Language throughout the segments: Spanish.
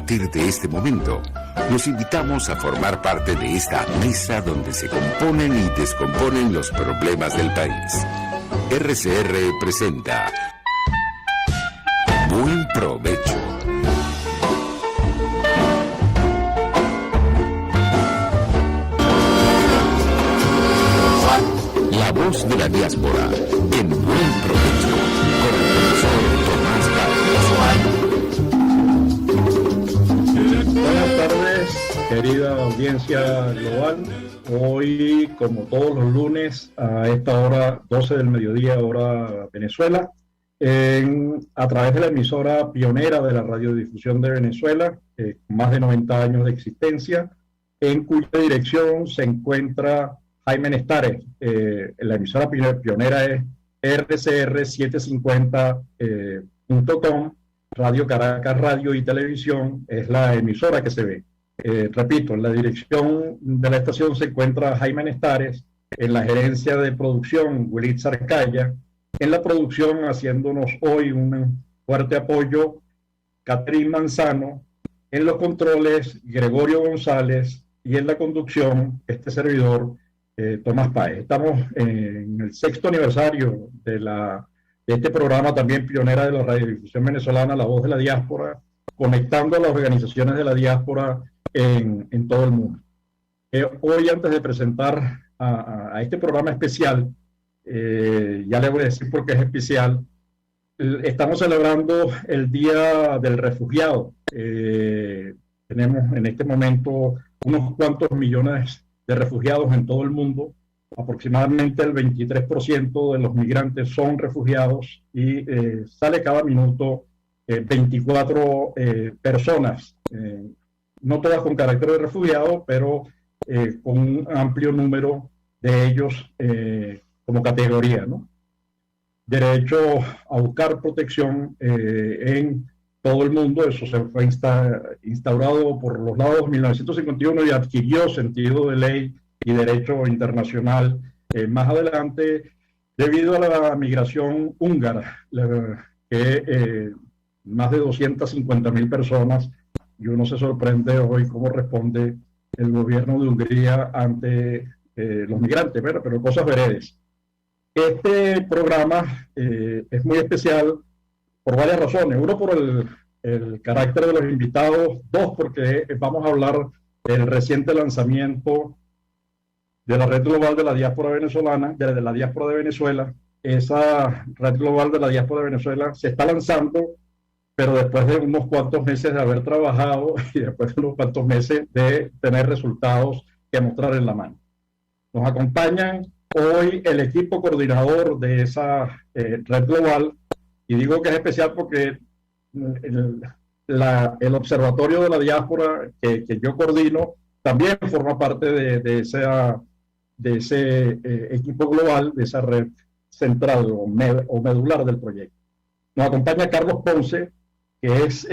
partir de este momento, los invitamos a formar parte de esta mesa donde se componen y descomponen los problemas del país. RCR presenta Buen Provecho. La voz de la diáspora en Buen Provecho con el profesor Tomás Barrios. Buenas tardes, querida audiencia global. Hoy, como todos los lunes, a esta hora, 12 del mediodía, hora Venezuela, a través de la emisora pionera de la radiodifusión de Venezuela, con más de 90 años de existencia, en cuya dirección se encuentra Jaime Nestares. La emisora pionera es rcr750.com, Radio Caracas Radio y Televisión, es la emisora que se ve. Repito, en la dirección de la estación se encuentra Jaime Nestares, en la gerencia de producción Willy Zarcaya, en la producción haciéndonos hoy un fuerte apoyo Catherine Manzano, en los controles Gregorio González y en la conducción este servidor Tomás Páez. Estamos en el 6º aniversario de este programa también pionera de la radiodifusión venezolana, La Voz de la Diáspora, conectando a las organizaciones de la diáspora en todo el mundo. Hoy, antes de presentar a este programa especial, ya le voy a decir por qué es especial, estamos celebrando el Día del Refugiado. Tenemos en este momento unos cuantos millones de refugiados en todo el mundo. Aproximadamente el 23% de los migrantes son refugiados y sale cada minuto 24 personas, no todas con carácter de refugiado, pero con un amplio número de ellos como categoría, ¿no? Derecho a buscar protección en todo el mundo. Eso se fue instaurado por los lados de 1951 y adquirió sentido de ley y derecho internacional más adelante debido a la migración húngara, que más de 250.000 personas, y uno se sorprende hoy cómo responde el gobierno de Hungría ante los migrantes, pero cosas veredes. Este programa es muy especial por varias razones. Uno, por el carácter de los invitados. Dos, porque vamos a hablar del reciente lanzamiento de la Red Global de la Diáspora Venezolana, de la Diáspora de Venezuela. Esa Red Global de la Diáspora de Venezuela se está lanzando, pero después de unos cuantos meses de haber trabajado y después de unos cuantos meses de tener resultados que mostrar en la mano. Nos acompañan hoy el equipo coordinador de esa Red Global, y digo que es especial porque el Observatorio de la Diáspora que yo coordino también forma parte de ese equipo global, de esa red central o medular del proyecto. Nos acompaña Carlos Ponce, que es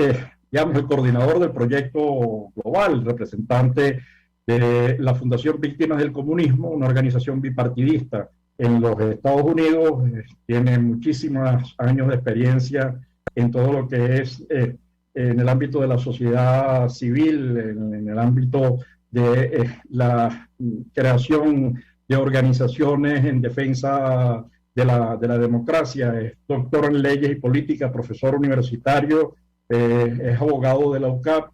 digamos, el coordinador del proyecto global, representante de la Fundación Víctimas del Comunismo, una organización bipartidista en los Estados Unidos. Tiene muchísimos años de experiencia en todo lo que es en el ámbito de la sociedad civil, en el ámbito de la creación de organizaciones en defensa de la democracia. Es doctor en leyes y política, profesor universitario, es abogado de la UCAP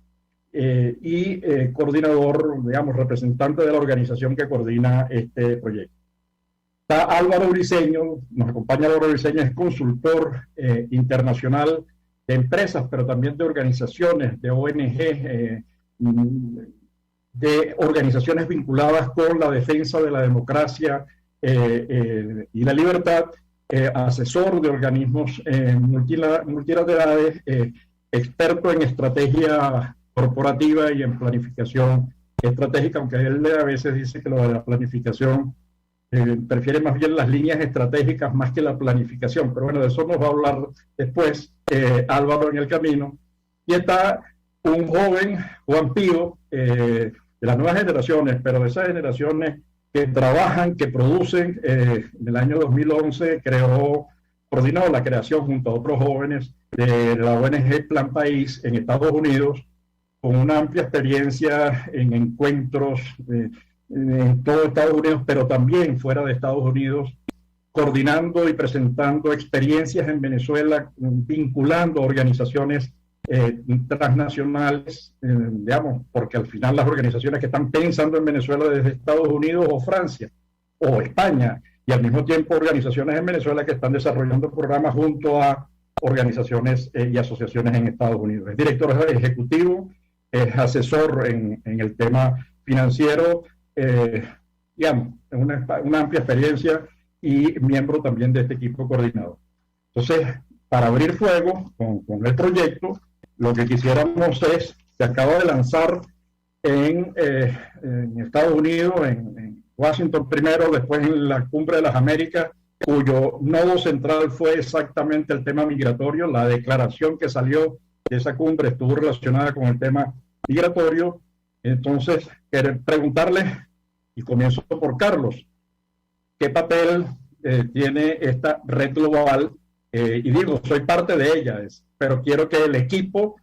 y coordinador, digamos, representante de la organización que coordina este proyecto. Está Álvaro Briceño, nos acompaña Álvaro Briceño, es consultor internacional de empresas, pero también de organizaciones, de ONG, de organizaciones vinculadas con la defensa de la democracia y la libertad, asesor de organismos multilaterales, experto en estrategia corporativa y en planificación estratégica, aunque él a veces dice que lo de la planificación prefiere más bien las líneas estratégicas más que la planificación, pero bueno, de eso nos va a hablar después Álvaro en el camino. Y está un joven, Juan Pío, de las nuevas generaciones, pero de esas generaciones que trabajan, que producen. En el año 2011 coordinó la creación junto a otros jóvenes de la ONG Plan País en Estados Unidos, con una amplia experiencia en encuentros en todo Estados Unidos, pero también fuera de Estados Unidos, coordinando y presentando experiencias en Venezuela, vinculando organizaciones transnacionales, digamos, porque al final las organizaciones que están pensando en Venezuela desde Estados Unidos o Francia o España, y al mismo tiempo organizaciones en Venezuela que están desarrollando programas junto a organizaciones y asociaciones en Estados Unidos. Es director ejecutivo, es asesor en el tema financiero, digamos, una amplia experiencia y miembro también de este equipo coordinador. Entonces, para abrir fuego con el proyecto, lo que quisiéramos es, se acaba de lanzar en Estados Unidos, en Washington primero, después en la Cumbre de las Américas, cuyo nodo central fue exactamente el tema migratorio. La declaración que salió de esa cumbre estuvo relacionada con el tema migratorio. Entonces, preguntarle, y comienzo por Carlos, ¿qué papel tiene esta red global? Y digo, soy parte de ella, pero quiero que el equipo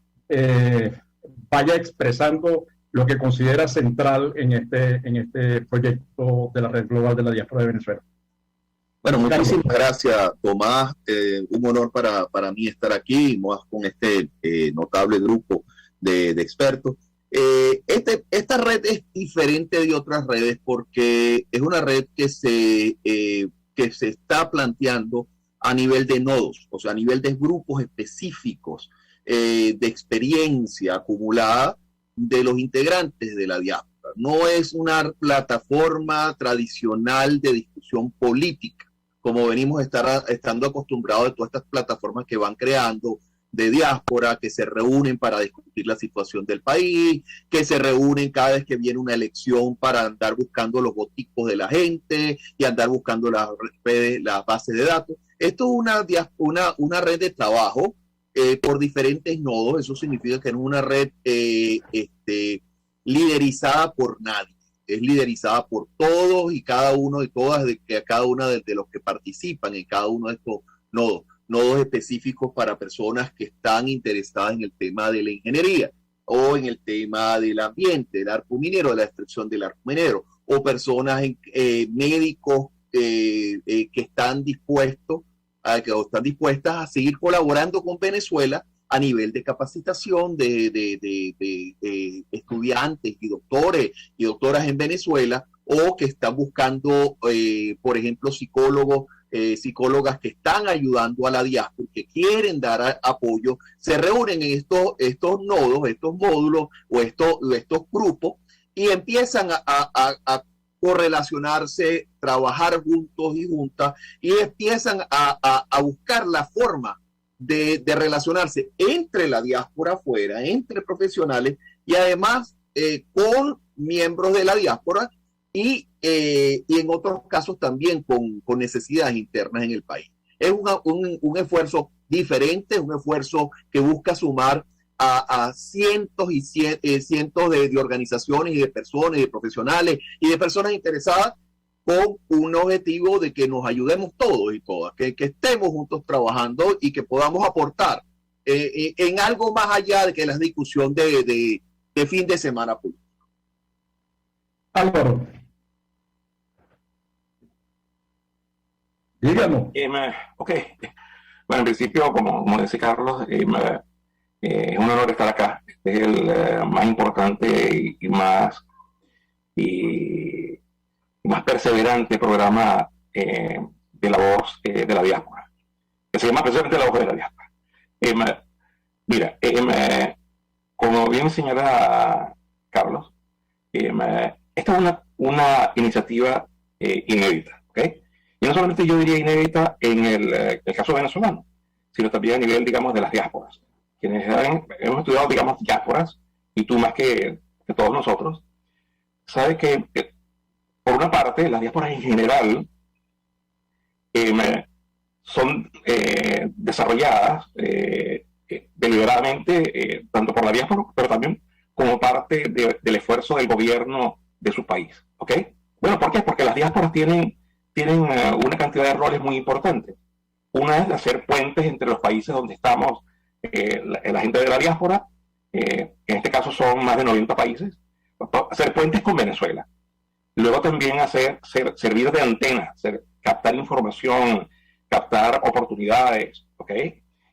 vaya expresando lo que considera central en este proyecto de la red global de la diáspora de Venezuela. Bueno, muchísimas gracias, Tomás. Un honor para mí estar aquí, más con este notable grupo de expertos. Esta red es diferente de otras redes porque es una red que se está planteando a nivel de nodos, o sea, a nivel de grupos específicos de experiencia acumulada de los integrantes de la diáspora. No es una plataforma tradicional de discusión política, como venimos estando acostumbrados de todas estas plataformas que van creando de diáspora, que se reúnen para discutir la situación del país, que se reúnen cada vez que viene una elección para andar buscando los voticos de la gente y andar buscando las bases de datos. Esto es una red de trabajo por diferentes nodos. Eso significa que no es una red liderizada por nadie. Es liderizada por todos y cada uno de todas, cada uno de los que participan en cada uno de estos nodos específicos para personas que están interesadas en el tema de la ingeniería o en el tema del ambiente, del arco minero, de la extracción del arco minero, o personas, médicos que están dispuestas a seguir colaborando con Venezuela a nivel de capacitación de estudiantes y doctores y doctoras en Venezuela, o que están buscando, por ejemplo, psicólogas que están ayudando a la diáspora, que quieren dar apoyo. Se reúnen en estos nodos, estos módulos o estos grupos y empiezan a correlacionarse, trabajar juntos y juntas, y empiezan a buscar la forma de relacionarse entre la diáspora afuera, entre profesionales y además con miembros de la diáspora y en otros casos también con necesidades internas en el país. Es un esfuerzo diferente, un esfuerzo que busca sumar a cientos y cientos de organizaciones y de personas y de profesionales y de personas interesadas con un objetivo de que nos ayudemos todos y todas, que estemos juntos trabajando y que podamos aportar en algo más allá de que la discusión de fin de semana político. Álvaro, díganos. Ok. Bueno, en principio, como dice Carlos, es un honor estar acá. Este es el más importante y más perseverante programa de la voz de la diáspora, que se llama precisamente La Voz de la Diáspora. Mira, como bien señala Carlos, esta es una iniciativa inédita, ¿ok? Y no solamente yo diría inédita en el caso venezolano, sino también a nivel, digamos, de las diásporas. Quienes hemos estudiado, digamos, diásporas, y tú más que todos nosotros, sabes que por una parte, las diásporas en general son desarrolladas deliberadamente, tanto por la diáspora, pero también como parte del esfuerzo del gobierno de su país. ¿Ok? Bueno, ¿por qué? Porque las diásporas tienen una cantidad de roles muy importantes. Una es de hacer puentes entre los países donde estamos, la gente de la diáspora, en este caso son más de 90 países, hacer puentes con Venezuela. Luego también servir de antena, captar información, captar oportunidades, ¿ok?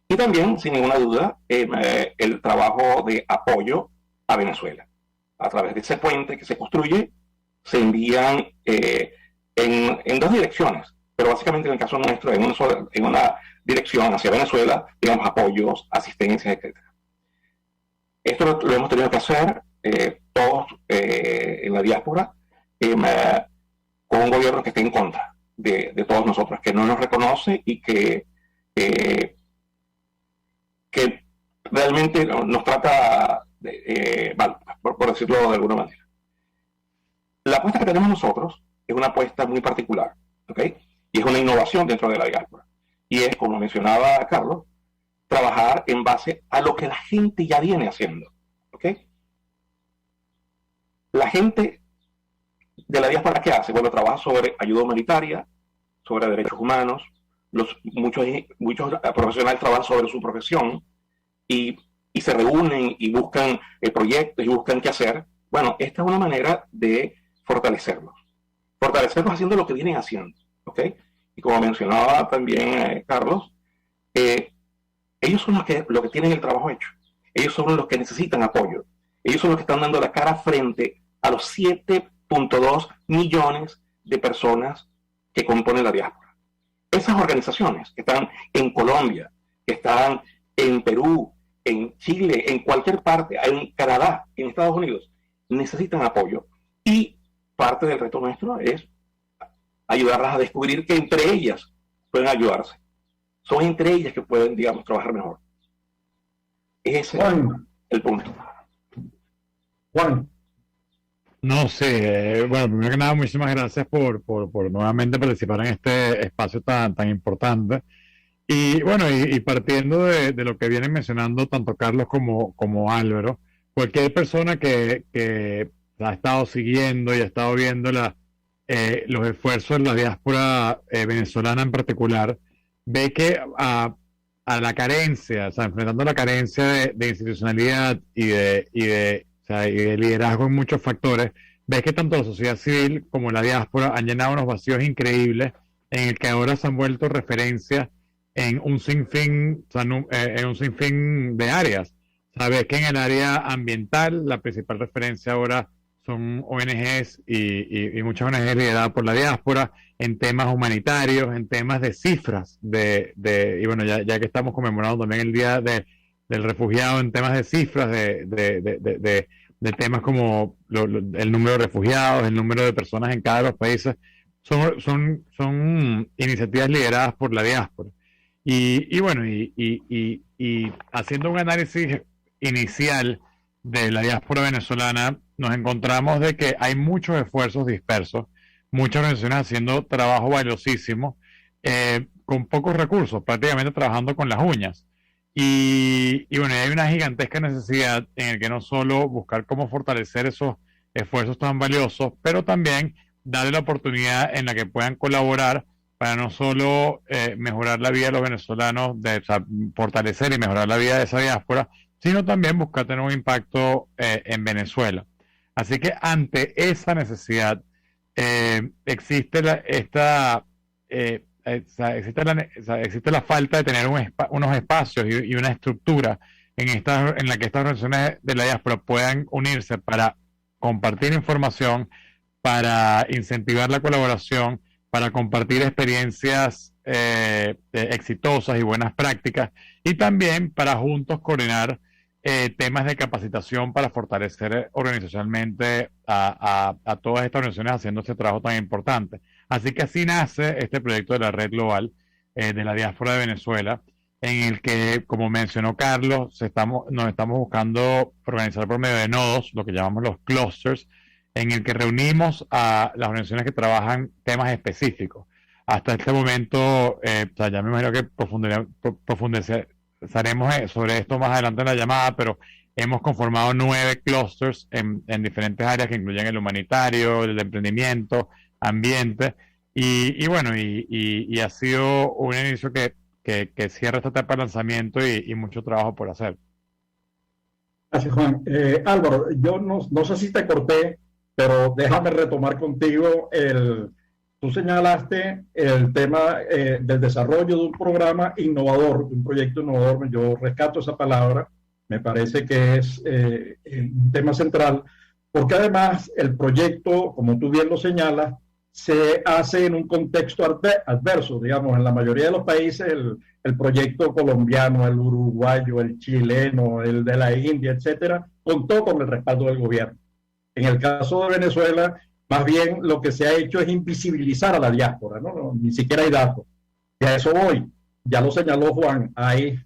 Y también, sin ninguna duda, el trabajo de apoyo a Venezuela. A través de ese puente que se construye, se envían en dos direcciones, pero básicamente en el caso nuestro, en una dirección hacia Venezuela, digamos, apoyos, asistencia, etc. Esto lo hemos tenido que hacer todos en la diáspora, con un gobierno que esté en contra de todos nosotros, que no nos reconoce y que realmente nos trata mal, por decirlo de alguna manera. La apuesta que tenemos nosotros es una apuesta muy particular, ¿ok? Y es una innovación dentro de la diáspora. Y es, como mencionaba Carlos, trabajar en base a lo que la gente ya viene haciendo, ¿ok? La gente de la diáspora, ¿qué hace? Bueno, trabaja sobre ayuda humanitaria, sobre derechos humanos, muchos profesionales trabajan sobre su profesión y se reúnen y buscan proyectos y buscan qué hacer. Bueno, esta es una manera de fortalecerlos haciendo lo que vienen haciendo, ¿ok? Y como mencionaba también Carlos, ellos son los que tienen el trabajo hecho, ellos son los que necesitan apoyo, ellos son los que están dando la cara frente a los 7.2 millones de personas que componen la diáspora. Esas organizaciones que están en Colombia, que están en Perú, en Chile, en cualquier parte, en Canadá, en Estados Unidos, necesitan apoyo. Y parte del reto nuestro es ayudarlas a descubrir que entre ellas pueden ayudarse. Son entre ellas que pueden, digamos, trabajar mejor. Ese es el punto. Juan. No sé, bueno, primero que nada, muchísimas gracias por nuevamente participar en este espacio tan importante. Y bueno, y partiendo de lo que vienen mencionando tanto Carlos como Álvaro, cualquier persona que ha estado siguiendo y ha estado viendo los esfuerzos de la diáspora venezolana en particular, ve que a la carencia, o sea, enfrentando la carencia de institucionalidad y de liderazgo en muchos factores, ves que tanto la sociedad civil como la diáspora han llenado unos vacíos increíbles en el que ahora se han vuelto referencias en un sinfín, de áreas. Sabes que en el área ambiental la principal referencia ahora son ONGs y muchas ONGs lideradas por la diáspora, en temas humanitarios, en temas de cifras, y bueno, ya que estamos conmemorando también el Día del Refugiado, en temas de cifras, de temas como el número de refugiados, el número de personas en cada de los países, son iniciativas lideradas por la diáspora. Y bueno, y haciendo un análisis inicial de la diáspora venezolana, nos encontramos de que hay muchos esfuerzos dispersos, muchas organizaciones haciendo trabajo valiosísimo, con pocos recursos, prácticamente trabajando con las uñas. Y bueno, hay una gigantesca necesidad en el que no solo buscar cómo fortalecer esos esfuerzos tan valiosos, pero también darle la oportunidad en la que puedan colaborar para no solo mejorar la vida de los venezolanos, fortalecer y mejorar la vida de esa diáspora, sino también buscar tener un impacto en Venezuela. Así que ante esa necesidad existe la falta de tener unos espacios y una estructura en la que estas organizaciones de la diáspora puedan unirse para compartir información, para incentivar la colaboración, para compartir experiencias exitosas y buenas prácticas, y también para juntos coordinar temas de capacitación para fortalecer organizacionalmente a todas estas organizaciones haciendo este trabajo tan importante. Así que así nace este proyecto de la Red Global de la Diáspora de Venezuela, en el que, como mencionó Carlos, nos estamos buscando organizar por medio de nodos, lo que llamamos los clusters, en el que reunimos a las organizaciones que trabajan temas específicos. Hasta este momento, ya me imagino que profundizaremos sobre esto más adelante en la llamada, pero hemos conformado 9 clusters en diferentes áreas que incluyen el humanitario, el emprendimiento, ambiente, y bueno, y ha sido un inicio que cierra esta etapa de lanzamiento y mucho trabajo por hacer. Gracias, Juan. Álvaro, yo no sé si te corté, pero déjame retomar contigo tú señalaste el tema del desarrollo de un programa innovador, de un proyecto innovador. Yo rescato esa palabra, me parece que es un tema central, porque además el proyecto, como tú bien lo señalas, se hace en un contexto adverso, digamos, en la mayoría de los países el proyecto colombiano, el uruguayo, el chileno, el de la India, etcétera, contó con el respaldo del gobierno. En el caso de Venezuela, más bien lo que se ha hecho es invisibilizar a la diáspora, ¿no? Ni siquiera hay datos. Y a eso voy. Ya lo señaló Juan, ahí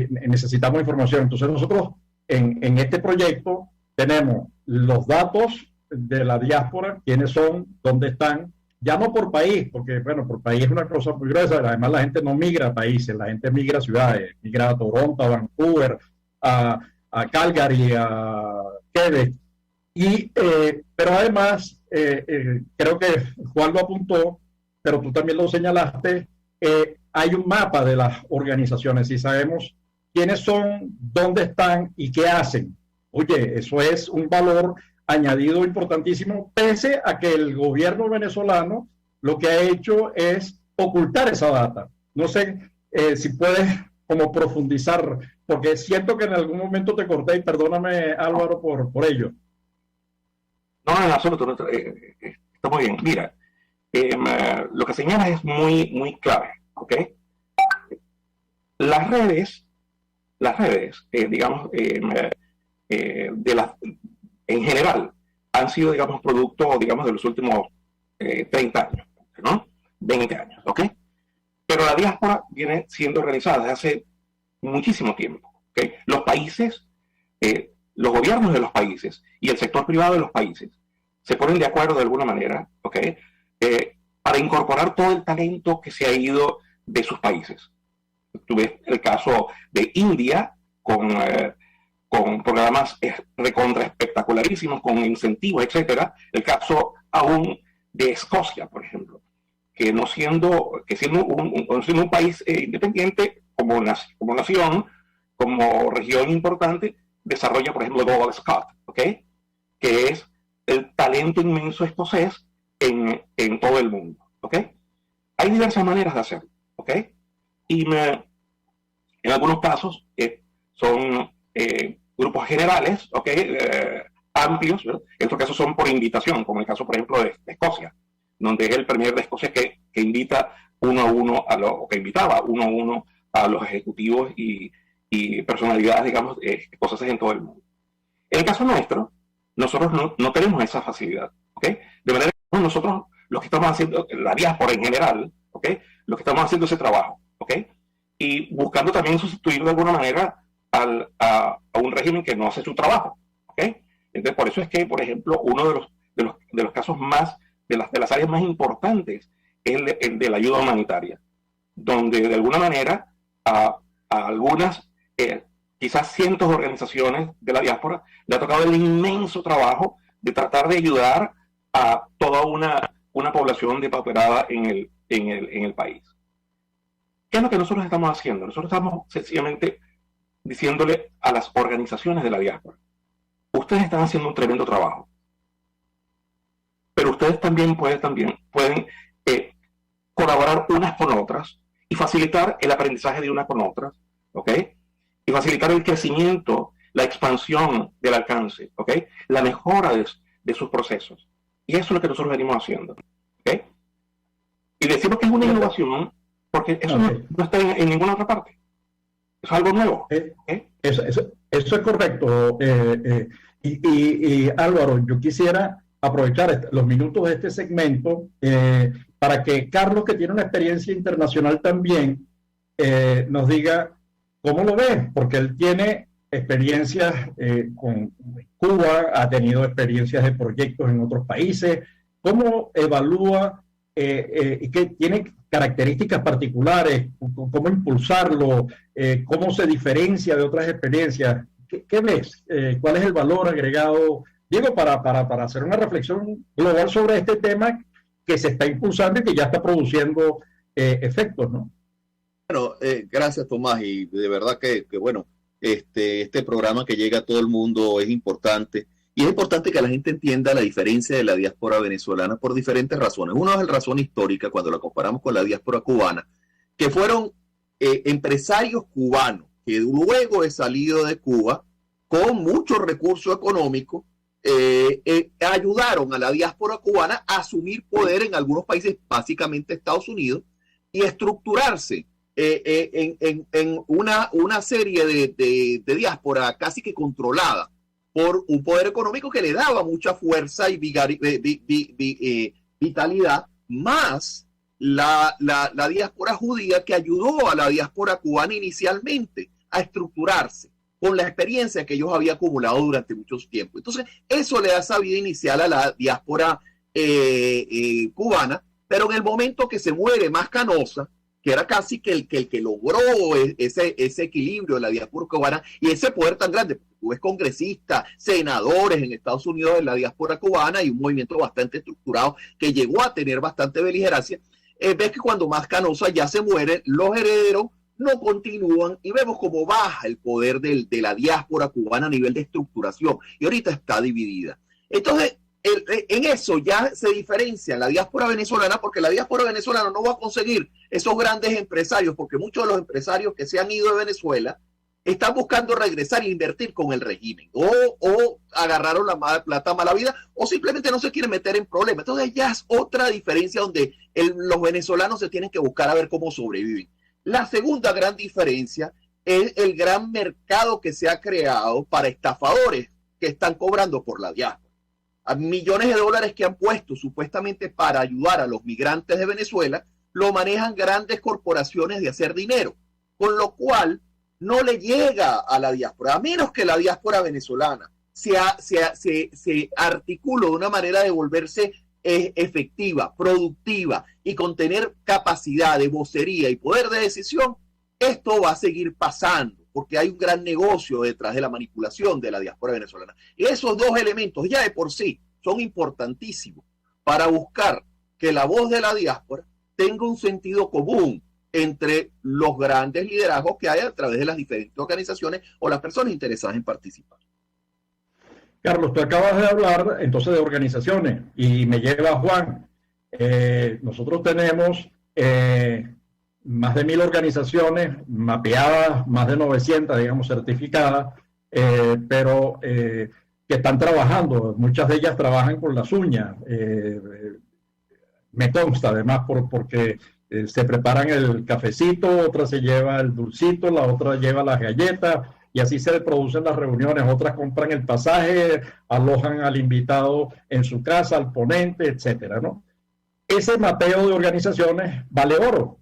necesitamos información. Entonces nosotros en este proyecto tenemos los datos de la diáspora, quiénes son, dónde están, ya no por país, porque bueno, por país es una cosa muy gruesa. Además la gente no migra a países, la gente migra a ciudades, migra a Toronto, a Vancouver, a Calgary, a Quebec. Pero además, creo que Juan lo apuntó, pero tú también lo señalaste, hay un mapa de las organizaciones y sabemos quiénes son, dónde están y qué hacen. Oye, eso es un valor añadido importantísimo, pese a que el gobierno venezolano lo que ha hecho es ocultar esa data. No sé si puedes como profundizar, porque siento que en algún momento te corté y perdóname, Álvaro, por ello. No, en absoluto, está muy bien. Mira, lo que señalas es muy clave, ¿ok? Las redes, digamos, en general, han sido, digamos, producto, digamos, de los últimos 30 años, ¿no? 20 años, ¿ok? Pero la diáspora viene siendo organizada desde hace muchísimo tiempo, ¿ok? Los países, los gobiernos de los países y el sector privado de los países se ponen de acuerdo de alguna manera, ¿ok? Para incorporar todo el talento que se ha ido de sus países. Tú ves el caso de India con programas recontra espectacularísimos, con incentivos, etcétera. El caso aún de Escocia, por ejemplo, que siendo un país independiente como nación, como región importante, desarrolla, por ejemplo, Global Scot, ¿ok? Que es el talento inmenso escocés en todo el mundo, ¿ok? Hay diversas maneras de hacerlo, ¿ok? Y en algunos casos son grupos generales, ¿ok? Amplios, ¿verdad? En otros casos son por invitación, como el caso, por ejemplo, de Escocia, donde es el premier de Escocia que invita uno a uno, o que invitaba uno a uno a los ejecutivos y personalidades, digamos, escocesas en todo el mundo. En el caso nuestro, nosotros no tenemos esa facilidad, ¿ok? De manera que nosotros, los que estamos haciendo, la diáspora en general, ¿ok? Los que estamos haciendo ese trabajo, ¿ok? Y buscando también sustituir de alguna manera a un régimen que no hace su trabajo, ¿ok? Entonces, por eso es que, por ejemplo, uno de los casos más, de las áreas más importantes es el de la ayuda humanitaria, donde de alguna manera a algunas, quizás cientos de organizaciones de la diáspora, le ha tocado el inmenso trabajo de tratar de ayudar a toda una población depauperada en el país. ¿Qué es lo que nosotros estamos haciendo? Nosotros estamos sencillamente diciéndole a las organizaciones de la diáspora: ustedes están haciendo un tremendo trabajo, pero ustedes también pueden colaborar unas con otras y facilitar el aprendizaje de unas con otras, ¿ok? Y facilitar el crecimiento, la expansión del alcance, ¿ok? La mejora de sus procesos. Y eso es lo que nosotros venimos haciendo, ¿ok? Y decimos que es una innovación porque eso no está en ninguna otra parte. Es algo nuevo. Eso es correcto. Y Álvaro, yo quisiera aprovechar los minutos de este segmento para que Carlos, que tiene una experiencia internacional también, nos diga cómo lo ve, porque él tiene experiencias con Cuba, ha tenido experiencias de proyectos en otros países. ¿Cómo evalúa y qué tiene características particulares? ¿Cómo impulsarlo? ¿Cómo se diferencia de otras experiencias? ¿Qué ves? ¿Cuál es el valor agregado? Digo, para hacer una reflexión global sobre este tema que se está impulsando y que ya está produciendo efectos, ¿no? Bueno, gracias, Tomás, y de verdad que bueno, Este programa que llega a todo el mundo es importante. Y es importante que la gente entienda la diferencia de la diáspora venezolana por diferentes razones. Una es la razón histórica, cuando la comparamos con la diáspora cubana, que fueron empresarios cubanos que luego de salido de Cuba, con muchos recursos económicos, ayudaron a la diáspora cubana a asumir poder en algunos países, básicamente Estados Unidos, y estructurarse en una serie de diáspora casi que controlada por un poder económico que le daba mucha fuerza y vitalidad, más la diáspora judía que ayudó a la diáspora cubana inicialmente a estructurarse con la experiencia que ellos habían acumulado durante muchos tiempos. Entonces, eso le da esa vida inicial a la diáspora cubana, pero en el momento que se muere más Canosa, que era casi que el que logró ese equilibrio de la diáspora cubana y ese poder tan grande. Tú ves congresistas, senadores en Estados Unidos de la diáspora cubana y un movimiento bastante estructurado que llegó a tener bastante beligerancia. Ves que cuando más Canosa ya se muere, los herederos no continúan y vemos cómo baja el poder de la diáspora cubana a nivel de estructuración y ahorita está dividida. Entonces, en eso ya se diferencia la diáspora venezolana, porque la diáspora venezolana no va a conseguir esos grandes empresarios, porque muchos de los empresarios que se han ido de Venezuela están buscando regresar e invertir con el régimen, o agarraron la plata mala vida, o simplemente no se quieren meter en problemas. Entonces ya es otra diferencia donde los venezolanos se tienen que buscar a ver cómo sobreviven. La segunda gran diferencia es el gran mercado que se ha creado para estafadores que están cobrando por la diáspora. A millones de dólares que han puesto supuestamente para ayudar a los migrantes de Venezuela, lo manejan grandes corporaciones de hacer dinero, con lo cual no le llega a la diáspora, a menos que la diáspora venezolana se articule de una manera de volverse efectiva, productiva y con tener capacidad de vocería y poder de decisión. Esto va a seguir pasando, porque hay un gran negocio detrás de la manipulación de la diáspora venezolana. Y esos dos elementos ya de por sí son importantísimos para buscar que la voz de la diáspora tenga un sentido común entre los grandes liderazgos que hay a través de las diferentes organizaciones o las personas interesadas en participar. Carlos, tú acabas de hablar entonces de organizaciones y me lleva a Juan. Nosotros tenemos más de 1.000 organizaciones mapeadas, más de 900, digamos, certificadas, pero que están trabajando. Muchas de ellas trabajan con las uñas. Me consta, además, porque se preparan el cafecito, otra se lleva el dulcito, la otra lleva las galletas, y así se producen las reuniones. Otras compran el pasaje, alojan al invitado en su casa, al ponente, etcétera, ¿no? Ese mapeo de organizaciones vale oro,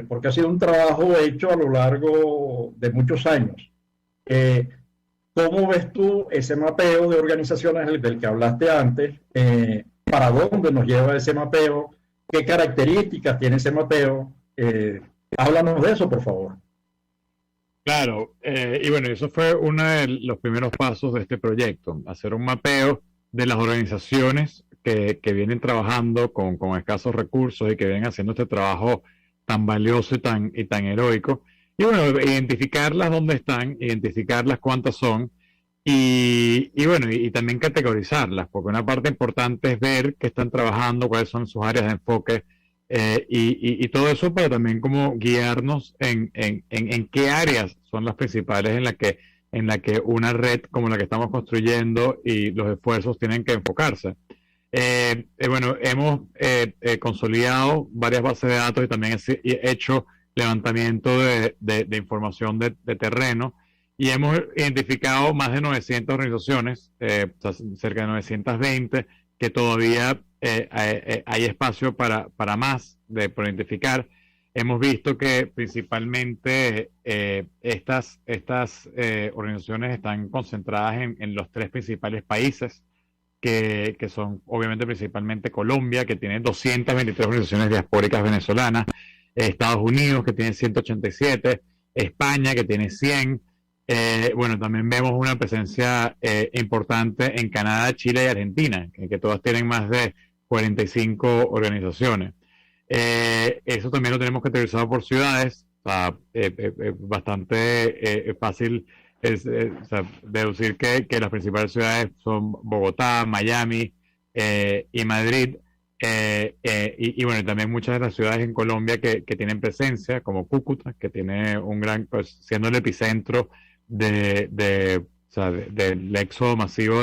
porque ha sido un trabajo hecho a lo largo de muchos años. ¿Cómo ves tú ese mapeo de organizaciones del que hablaste antes? ¿Para dónde nos lleva ese mapeo? ¿Qué características tiene ese mapeo? Háblanos de eso, por favor. Claro, y bueno, eso fue uno de los primeros pasos de este proyecto, hacer un mapeo de las organizaciones que vienen trabajando con escasos recursos y que vienen haciendo este trabajo tan valioso y tan heroico. Y bueno, identificarlas dónde están, identificarlas cuántas son y bueno, y también categorizarlas, porque una parte importante es ver qué están trabajando, cuáles son sus áreas de enfoque y todo eso para también como guiarnos en qué áreas son las principales en la que una red como la que estamos construyendo y los esfuerzos tienen que enfocarse. Bueno, hemos consolidado varias bases de datos y también he hecho levantamiento de información de terreno y hemos identificado más de 900 organizaciones, cerca de 920, que todavía hay espacio para más por identificar. Hemos visto que principalmente estas organizaciones están concentradas en los 3 principales países, que son obviamente principalmente Colombia, que tiene 223 organizaciones diaspóricas venezolanas, Estados Unidos, que tiene 187, España, que tiene 100. Bueno, también vemos una presencia importante en Canadá, Chile y Argentina, que todas tienen más de 45 organizaciones. Eso también lo tenemos categorizado por ciudades. bastante fácil deducir que las principales ciudades son Bogotá, Miami y Madrid. Y bueno, también muchas de las ciudades en Colombia que tienen presencia, como Cúcuta, que tiene un gran, pues, siendo el epicentro del éxodo masivo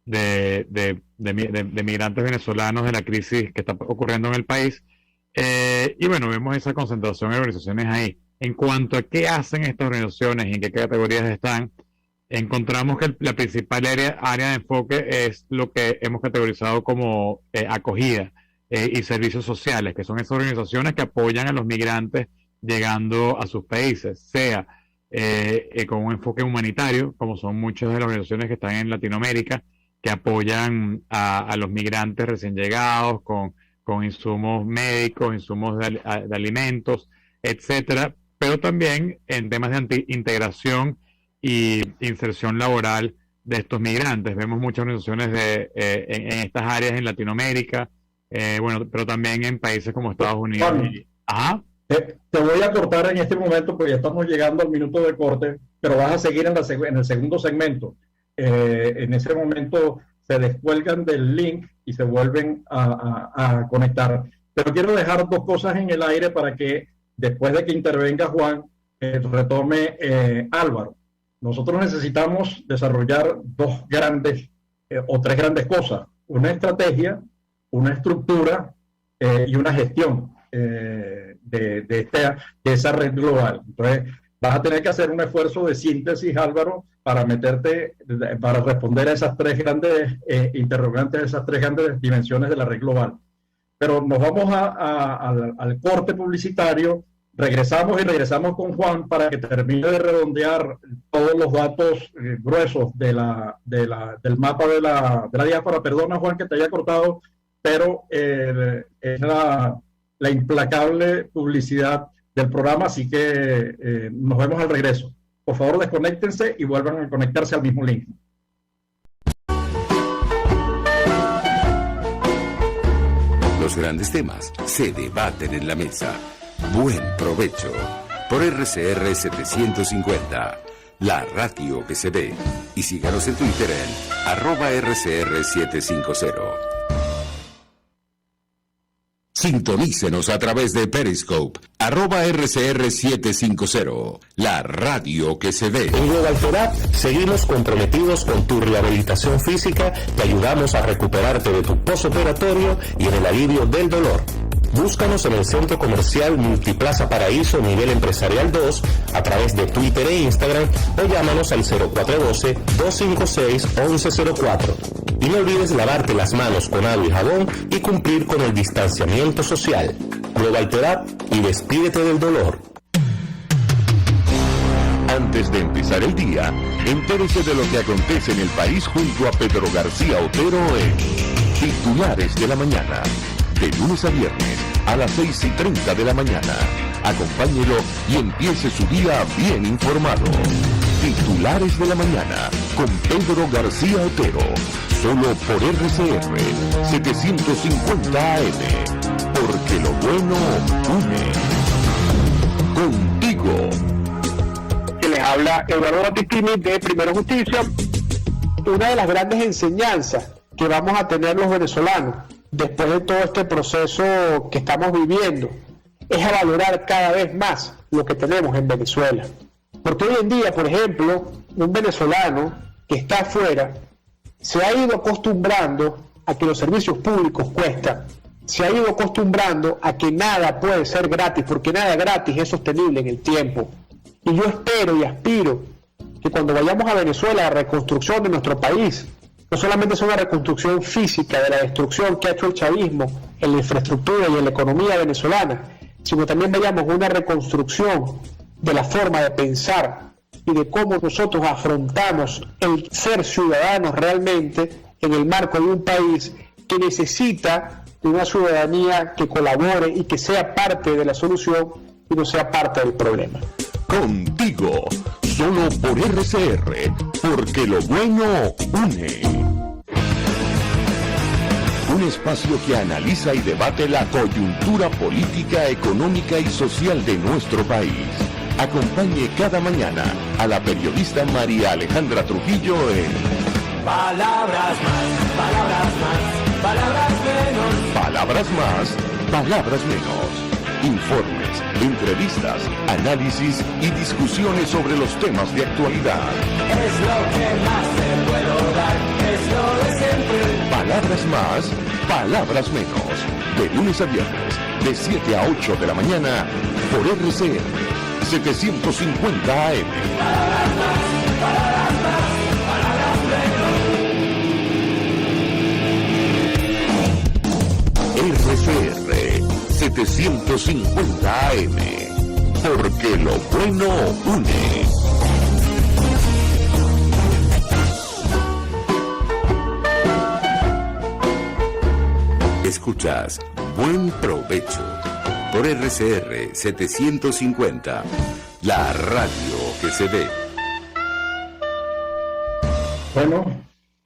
de migrantes venezolanos, de la crisis que está ocurriendo en el país. Y bueno, vemos esa concentración de organizaciones ahí. En cuanto a qué hacen estas organizaciones y en qué categorías están, encontramos que la principal área de enfoque es lo que hemos categorizado como acogida y servicios sociales, que son esas organizaciones que apoyan a los migrantes llegando a sus países, sea con un enfoque humanitario, como son muchas de las organizaciones que están en Latinoamérica, que apoyan a los migrantes recién llegados con insumos médicos, insumos de alimentos, etcétera, pero también en temas de integración y inserción laboral de estos migrantes. Vemos muchas organizaciones en estas áreas en Latinoamérica, bueno, pero también en países como Estados Unidos. Ajá. Te voy a cortar en este momento porque ya estamos llegando al minuto de corte, pero vas a seguir en el segundo segmento. En ese momento se descuelgan del link y se vuelven a conectar. Pero quiero dejar dos cosas en el aire para que después de que intervenga Juan, retome Álvaro. Nosotros necesitamos desarrollar dos grandes o tres grandes cosas: una estrategia, una estructura y una gestión de esa red global. Entonces, vas a tener que hacer un esfuerzo de síntesis, Álvaro, para responder a esas tres grandes interrogantes, esas tres grandes dimensiones de la red global. Pero nos vamos al corte publicitario. Regresamos con Juan para que termine de redondear todos los datos gruesos del mapa de la diáspora. Perdona, Juan, que te haya cortado, pero es la implacable publicidad del programa, así que nos vemos al regreso. Por favor, desconéctense y vuelvan a conectarse al mismo link. Los grandes temas se debaten en la mesa. Buen provecho por RCR 750, la radio que se ve. Y síganos en Twitter en @RCR750. Sintonícenos a través de Periscope, @RCR750, la radio que se ve. En Global Therapy seguimos comprometidos con tu rehabilitación física. Te ayudamos a recuperarte de tu postoperatorio y en el alivio del dolor. Búscanos en el Centro Comercial Multiplaza Paraíso Nivel Empresarial 2 a través de Twitter e Instagram o llámanos al 0412-256-1104. Y no olvides lavarte las manos con agua y jabón y cumplir con el distanciamiento social. Global Therapy y despídete del dolor. Antes de empezar el día, entérese de lo que acontece en el país junto a Pedro García Otero en Titulares de la Mañana. De lunes a viernes a las 6:30 de la mañana. Acompáñelo y empiece su día bien informado. Titulares de la Mañana con Pedro García Otero. Solo por RCR 750 AM. Porque lo bueno une. Contigo. Que les habla Eduardo Battistini de Primero Justicia. Una de las grandes enseñanzas que vamos a tener los venezolanos después de todo este proceso que estamos viviendo es a valorar cada vez más lo que tenemos en Venezuela. Porque hoy en día, por ejemplo, un venezolano que está afuera se ha ido acostumbrando a que los servicios públicos cuestan, se ha ido acostumbrando a que nada puede ser gratis, porque nada gratis es sostenible en el tiempo. Y yo espero y aspiro que cuando vayamos a Venezuela, la reconstrucción de nuestro país no solamente es una reconstrucción física de la destrucción que ha hecho el chavismo en la infraestructura y en la economía venezolana, sino también veamos una reconstrucción de la forma de pensar y de cómo nosotros afrontamos el ser ciudadanos realmente en el marco de un país que necesita de una ciudadanía que colabore y que sea parte de la solución y no sea parte del problema. Contigo, solo por RCR, porque lo bueno une. Un espacio que analiza y debate la coyuntura política, económica y social de nuestro país. Acompañe cada mañana a la periodista María Alejandra Trujillo en Palabras más, palabras más, palabras menos. Palabras más, palabras menos. Informes, entrevistas, análisis y discusiones sobre los temas de actualidad. Es lo que más te puedo dar, es lo de siempre. Palabras más, palabras menos. De lunes a viernes, de 7 a 8 de la mañana, por RCN 750 AM. Palabras más, palabras más, palabras menos. RCR 750 AM. Porque lo bueno une. Escuchas Buen Provecho por RCR 750, la radio que se ve. Bueno,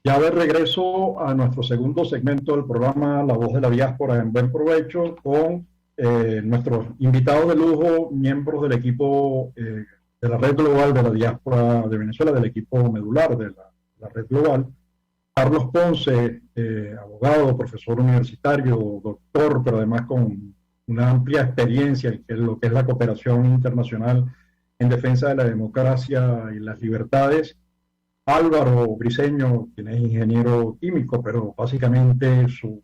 ya de regreso a nuestro segundo segmento del programa La Voz de la Diáspora en Buen Provecho con nuestros invitados de lujo, miembros del equipo de la Red Global de la Diáspora de Venezuela, del equipo medular de la Red Global. Carlos Ponce, abogado, profesor universitario, doctor, pero además con una amplia experiencia en lo que es la cooperación internacional en defensa de la democracia y las libertades. Álvaro Briceño, quien es ingeniero químico, pero básicamente su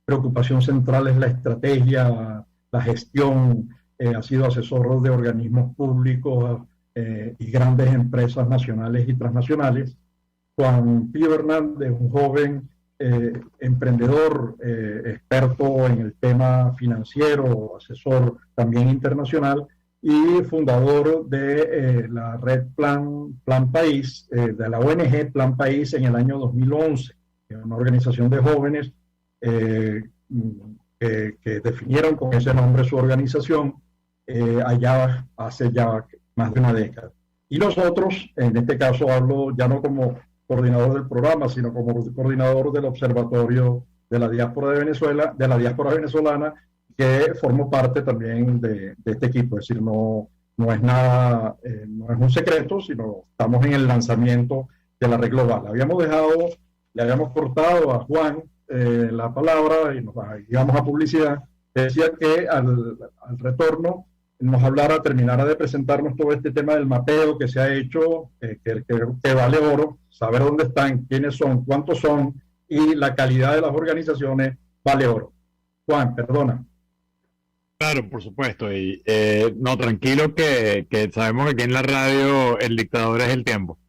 preocupación central es la estrategia, la gestión, ha sido asesor de organismos públicos y grandes empresas nacionales y transnacionales. Juan Pío Hernández, un joven emprendedor, experto en el tema financiero, asesor también internacional y fundador de la red Plan País, de la ONG Plan País en el año 2011, una organización de jóvenes que definieron con ese nombre su organización allá hace ya más de una década. Y nosotros, en este caso hablo ya no como coordinador del programa, sino como coordinador del Observatorio de la Diáspora de Venezuela, de la diáspora venezolana, que formo parte también de este equipo. Es decir, no es nada, no es un secreto, sino estamos en el lanzamiento de la Red Global. Le habíamos cortado a Juan la palabra y nos íbamos a publicidad. Decía que al retorno nos terminara de presentarnos todo este tema del mapeo que se ha hecho, que vale oro, saber dónde están, quiénes son, cuántos son y la calidad de las organizaciones vale oro. Juan, perdona. Claro, por supuesto. Y no, tranquilo que sabemos que aquí en la radio el dictador es el tiempo.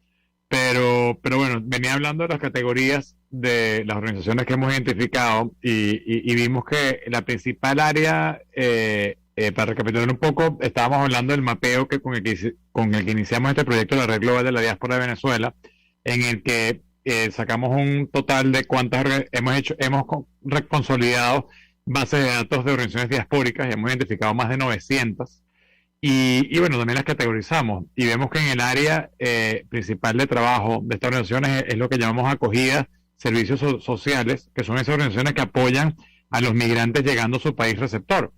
Pero bueno, venía hablando de las categorías de las organizaciones que hemos identificado y vimos que la principal área, para recapitular un poco, estábamos hablando del mapeo con el que iniciamos este proyecto de la Red Global de la Diáspora de Venezuela, en el que sacamos un total de cuántas hemos consolidado bases de datos de organizaciones diaspóricas y hemos identificado más de 900 y bueno, también las categorizamos y vemos que en el área principal de trabajo de estas organizaciones es lo que llamamos acogida, servicios sociales, que son esas organizaciones que apoyan a los migrantes llegando a su país receptor,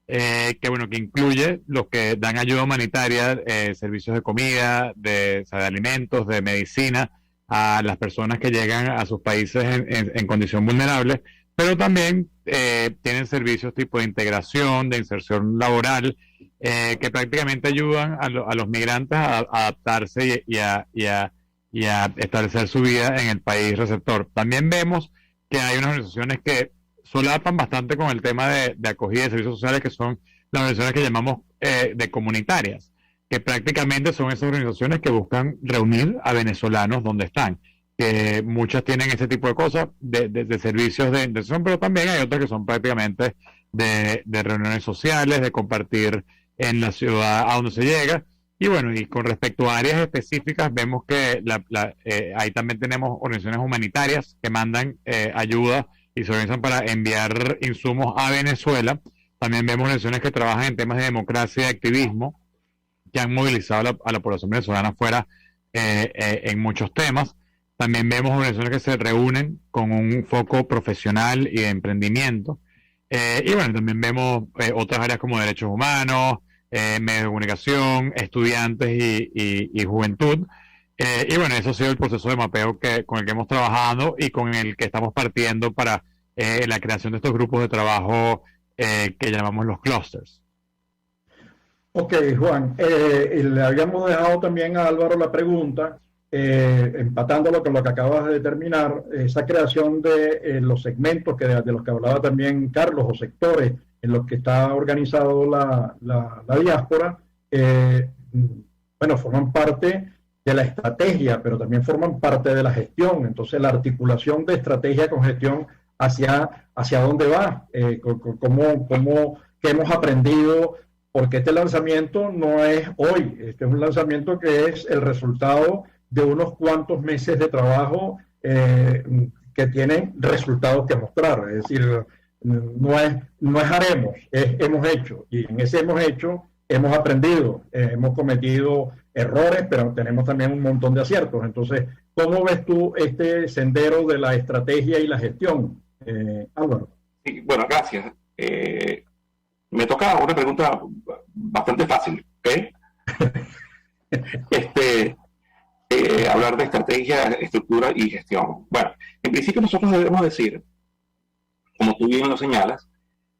que bueno, que incluye los que dan ayuda humanitaria, servicios de comida, de alimentos, de medicina a las personas que llegan a sus países en condición vulnerable, pero también tienen servicios tipo de integración, de inserción laboral, que prácticamente ayudan a los migrantes a adaptarse y a establecer su vida en el país receptor. También vemos que hay unas organizaciones que solapan bastante con el tema de acogida de servicios sociales, que son las organizaciones que llamamos de comunitarias, que prácticamente son esas organizaciones que buscan reunir a venezolanos donde están, que muchas tienen este tipo de cosas, de servicios de integración, pero también hay otras que son prácticamente de reuniones sociales, de compartir en la ciudad a donde se llega. Y bueno, y con respecto a áreas específicas, vemos que ahí también tenemos organizaciones humanitarias que mandan ayuda y se organizan para enviar insumos a Venezuela. También vemos organizaciones que trabajan en temas de democracia y activismo, que han movilizado a la población venezolana fuera en muchos temas. También vemos organizaciones que se reúnen con un foco profesional y de emprendimiento. Y bueno, también vemos otras áreas como derechos humanos, medios de comunicación, estudiantes y juventud. Y bueno, eso ha sido el proceso de mapeo con el que hemos trabajado y con el que estamos partiendo para la creación de estos grupos de trabajo que llamamos los clusters. Ok, Juan, le habíamos dejado también a Álvaro la pregunta, empatándolo con lo que acabas de determinar, esa creación de los segmentos de los que hablaba también Carlos, o sectores en los que está organizado la diáspora, bueno, forman parte de la estrategia, pero también forman parte de la gestión. Entonces, la articulación de estrategia con gestión hacia dónde va, qué hemos aprendido, porque este lanzamiento no es hoy, este es un lanzamiento que es el resultado de unos cuantos meses de trabajo que tienen resultados que mostrar. Es decir, no es haremos, es hemos hecho, y en ese hemos hecho hemos aprendido, hemos cometido errores, pero tenemos también un montón de aciertos. Entonces, ¿cómo ves tú este sendero de la estrategia y la gestión, Álvaro? Sí, bueno, gracias. Me toca una pregunta bastante fácil, ¿ok? Hablar de estrategia, estructura y gestión. Bueno, en principio nosotros debemos decir, como tú bien lo señalas,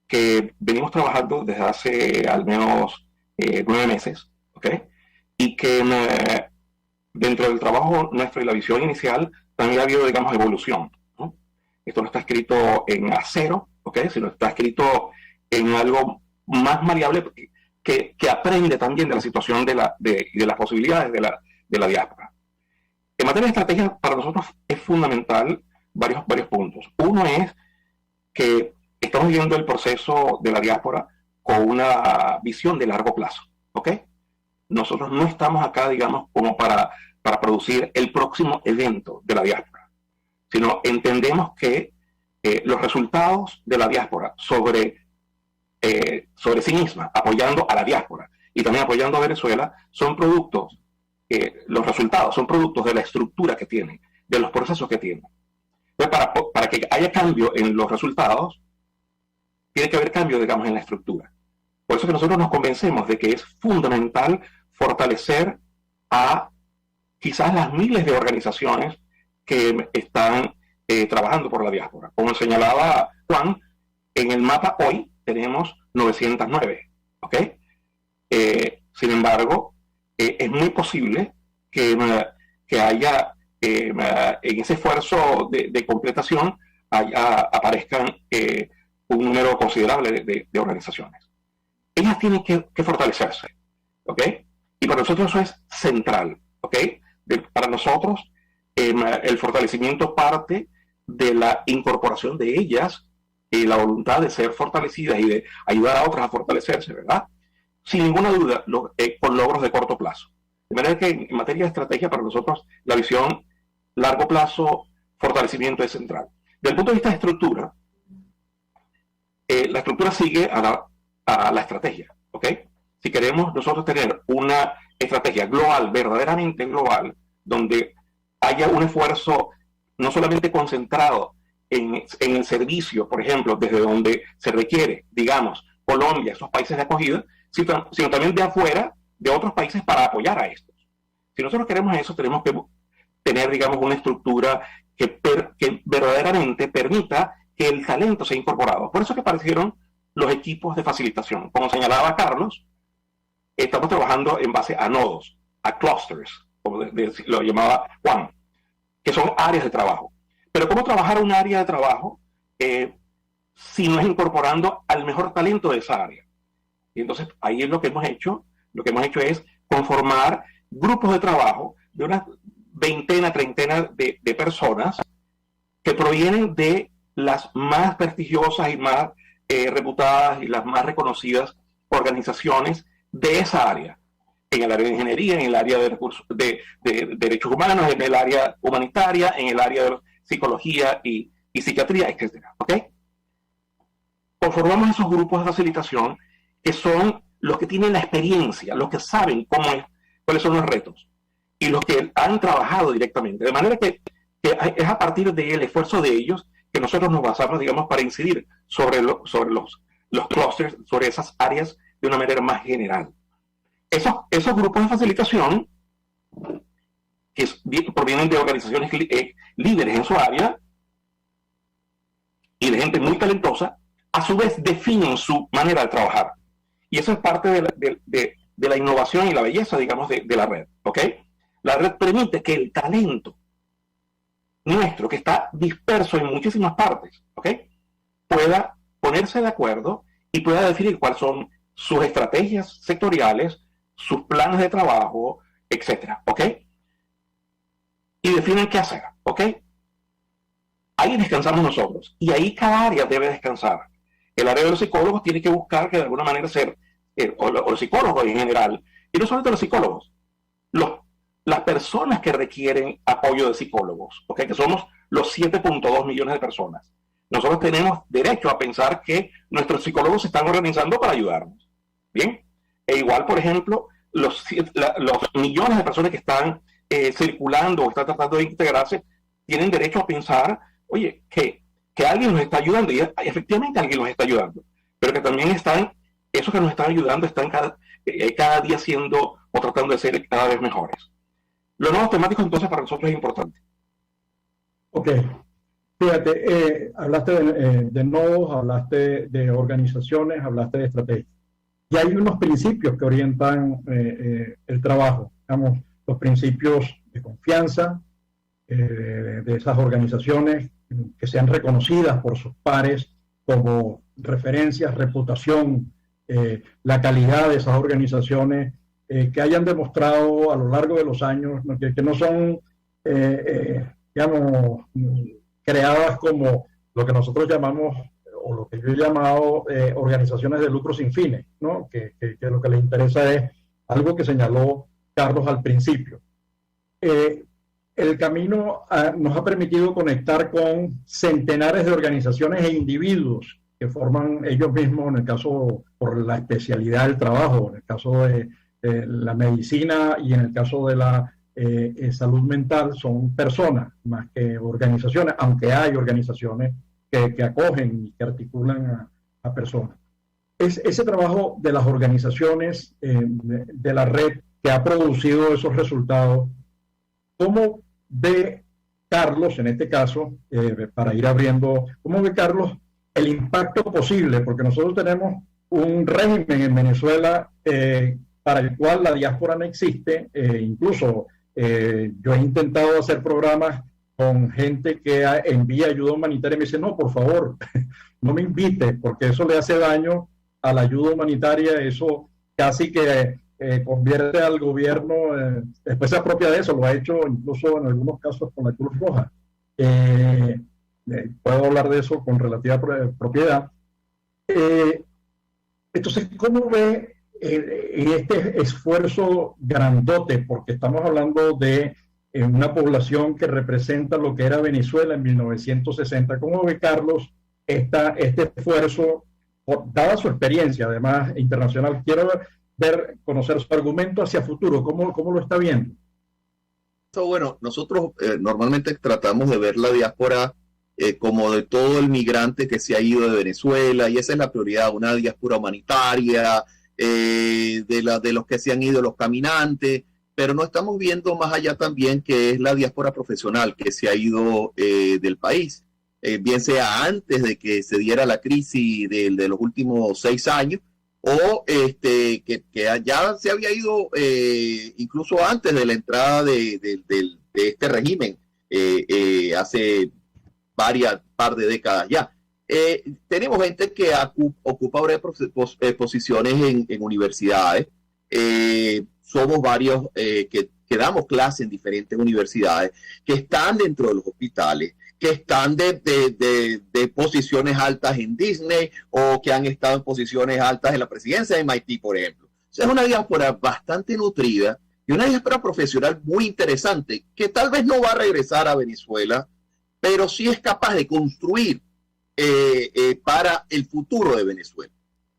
que venimos trabajando desde hace al menos 9 meses, ¿ok? Y que dentro del trabajo nuestro y la visión inicial también ha habido, digamos, evolución, ¿no? Esto no está escrito en acero, ¿ok? Sino está escrito en algo más maleable que aprende también de la situación de las posibilidades de la diáspora. En materia de estrategia, para nosotros es fundamental varios puntos. Uno es que estamos viendo el proceso de la diáspora con una visión de largo plazo, ¿ok? Nosotros no estamos acá, digamos, como para producir el próximo evento de la diáspora, sino entendemos que los resultados de la diáspora sobre sí misma, apoyando a la diáspora y también apoyando a Venezuela, son productos, los resultados son productos de la estructura que tiene, de los procesos que tiene. Entonces, para que haya cambio en los resultados, tiene que haber cambio, digamos, en la estructura. Por eso que nosotros nos convencemos de que es fundamental fortalecer a quizás las miles de organizaciones que están trabajando por la diáspora. Como señalaba Juan, en el mapa hoy tenemos 909, ¿ok? Sin embargo, es muy posible que haya, en ese esfuerzo de completación, aparezcan un número considerable de organizaciones. Ellas tienen que fortalecerse, ¿ok? Y para nosotros eso es central, ¿ok? Para nosotros, el fortalecimiento parte de la incorporación de ellas y la voluntad de ser fortalecidas y de ayudar a otras a fortalecerse, ¿verdad? Sin ninguna duda, con logros de corto plazo. De manera que en materia de estrategia, para nosotros, la visión largo plazo, fortalecimiento es central. Desde el punto de vista de estructura, la estructura sigue a la estrategia, ¿ok? Si queremos nosotros tener una estrategia global, verdaderamente global, donde haya un esfuerzo no solamente concentrado en el servicio, por ejemplo, desde donde se requiere, digamos, Colombia, esos países de acogida, sino también de afuera, de otros países, para apoyar a estos. Si nosotros queremos eso, tenemos que tener, digamos, una estructura que verdaderamente permita que el talento sea incorporado. Por eso que aparecieron los equipos de facilitación. Como señalaba Carlos, estamos trabajando en base a nodos, a clusters, como lo llamaba Juan, que son áreas de trabajo. Pero ¿cómo trabajar un área de trabajo si no es incorporando al mejor talento de esa área? Y entonces ahí es lo que hemos hecho. Lo que hemos hecho es conformar grupos de trabajo de una treintena de personas que provienen de las más prestigiosas y más reputadas y las más reconocidas organizaciones de esa área. En el área de ingeniería, en el área de recursos de derechos humanos, en el área humanitaria, en el área de psicología y psiquiatría, etc. ¿Ok? Conformamos esos grupos de facilitación que son los que tienen la experiencia, los que saben cuáles son los retos y los que han trabajado directamente. De manera que que es a partir del esfuerzo de ellos que nosotros nos basamos, digamos, para incidir sobre los clusters, sobre esas áreas de una manera más general. Esos grupos de facilitación que provienen de organizaciones líderes en su área y de gente muy talentosa, a su vez definen su manera de trabajar. Y eso es parte de la innovación y la belleza, digamos, de la red. ¿Ok? La red permite que el talento nuestro, que está disperso en muchísimas partes, ¿ok?, pueda ponerse de acuerdo y pueda definir cuáles son sus estrategias sectoriales, sus planes de trabajo, etcétera, ¿ok? Y definen qué hacer, ¿ok? Ahí descansamos nosotros y ahí cada área debe descansar. El área de los psicólogos tiene que buscar que de alguna manera o los psicólogos en general, y no solamente los psicólogos, las personas que requieren apoyo de psicólogos, ¿okay?, que somos los 7.2 millones de personas. Nosotros tenemos derecho a pensar que nuestros psicólogos se están organizando para ayudarnos. ¿Bien? E igual, por ejemplo, los millones de personas que están circulando o están tratando de integrarse tienen derecho a pensar, oye, que alguien nos está ayudando, y efectivamente alguien nos está ayudando, pero que también esos que nos están ayudando están cada día siendo o tratando de ser cada vez mejores. Los nodos temáticos, entonces, para nosotros es importante. Ok. Fíjate, hablaste de nodos, hablaste de organizaciones, hablaste de estrategias. Y hay unos principios que orientan el trabajo. Digamos, los principios de confianza de esas organizaciones, que sean reconocidas por sus pares como referencias, reputación, la calidad de esas organizaciones, que hayan demostrado a lo largo de los años, ¿no?, que no son, digamos, creadas como lo que nosotros llamamos, o lo que yo he llamado, organizaciones de lucro sin fines, ¿no? Que lo que les interesa es algo que señaló Carlos al principio. El camino nos ha permitido conectar con centenares de organizaciones e individuos que forman ellos mismos, en el caso por la especialidad del trabajo, en el caso de la medicina y en el caso de la salud mental, son personas más que organizaciones, aunque hay organizaciones que acogen y que articulan a personas. Es ese trabajo de las organizaciones, de la red, que ha producido esos resultados. ¿Cómo ve Carlos, en este caso, para ir abriendo, cómo ve Carlos el impacto posible? Porque nosotros tenemos un régimen en Venezuela para el cual la diáspora no existe. Incluso yo he intentado hacer programas con gente que envía ayuda humanitaria y me dice, no, por favor, no me invite, porque eso le hace daño a la ayuda humanitaria, eso casi que convierte al gobierno, después se apropia de eso, lo ha hecho incluso en algunos casos con la Cruz Roja. Puedo hablar de eso con relativa propiedad. Entonces, ¿cómo ve este esfuerzo grandote? Porque estamos hablando de una población que representa lo que era Venezuela en 1960. ¿Cómo ve Carlos este esfuerzo, dada su experiencia, además, internacional? Quiero conocer su argumento hacia futuro. ¿Cómo lo está viendo? Bueno, nosotros normalmente tratamos de ver la diáspora como de todo el migrante que se ha ido de Venezuela, y esa es la prioridad, una diáspora humanitaria, de los que se han ido, los caminantes, pero no estamos viendo más allá también, que es la diáspora profesional que se ha ido del país, bien sea antes de que se diera la crisis de los últimos 6 años, o que ya se había ido incluso antes de la entrada de este régimen, hace par de décadas ya. Tenemos gente que ocupa ahora posiciones en universidades. Somos varios que damos clases en diferentes universidades, que están dentro de los hospitales, que están de posiciones altas en Disney, o que han estado en posiciones altas en la presidencia de MIT, por ejemplo. O sea, es una diáspora bastante nutrida y una diáspora profesional muy interesante, que tal vez no va a regresar a Venezuela, pero sí es capaz de construir para el futuro de Venezuela,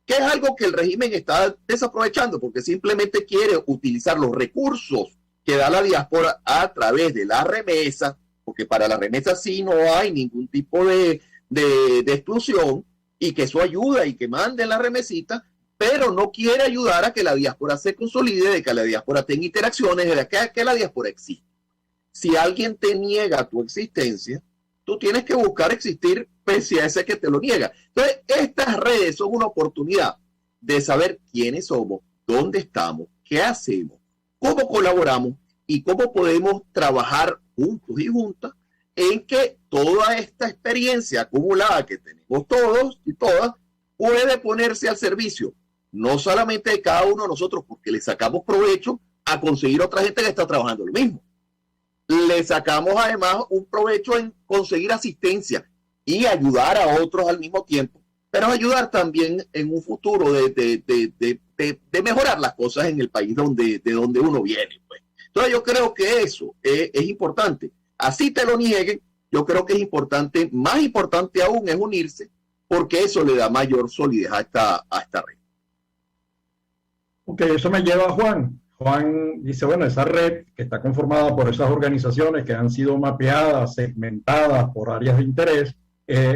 que es algo que el régimen está desaprovechando, porque simplemente quiere utilizar los recursos que da la diáspora a través de las remesas porque para la remesa sí no hay ningún tipo de exclusión, y que eso ayuda y que manden la remesita, pero no quiere ayudar a que la diáspora se consolide, de que la diáspora tenga interacciones, de que la diáspora exista. Si alguien te niega tu existencia, tú tienes que buscar existir pese a ese que te lo niega. Entonces, estas redes son una oportunidad de saber quiénes somos, dónde estamos, qué hacemos, cómo colaboramos y cómo podemos trabajar juntos y juntas en que toda esta experiencia acumulada que tenemos todos y todas puede ponerse al servicio, no solamente de cada uno de nosotros, porque le sacamos provecho a conseguir otra gente que está trabajando lo mismo. Le sacamos además un provecho en conseguir asistencia y ayudar a otros al mismo tiempo, pero ayudar también en un futuro de mejorar las cosas en el país de donde uno viene, pues. Entonces yo creo que eso es importante. Así te lo nieguen, yo creo que es importante, más importante aún es unirse, porque eso le da mayor solidez a esta red. Ok, eso me lleva a Juan. Juan dice, bueno, esa red que está conformada por esas organizaciones que han sido mapeadas, segmentadas por áreas de interés,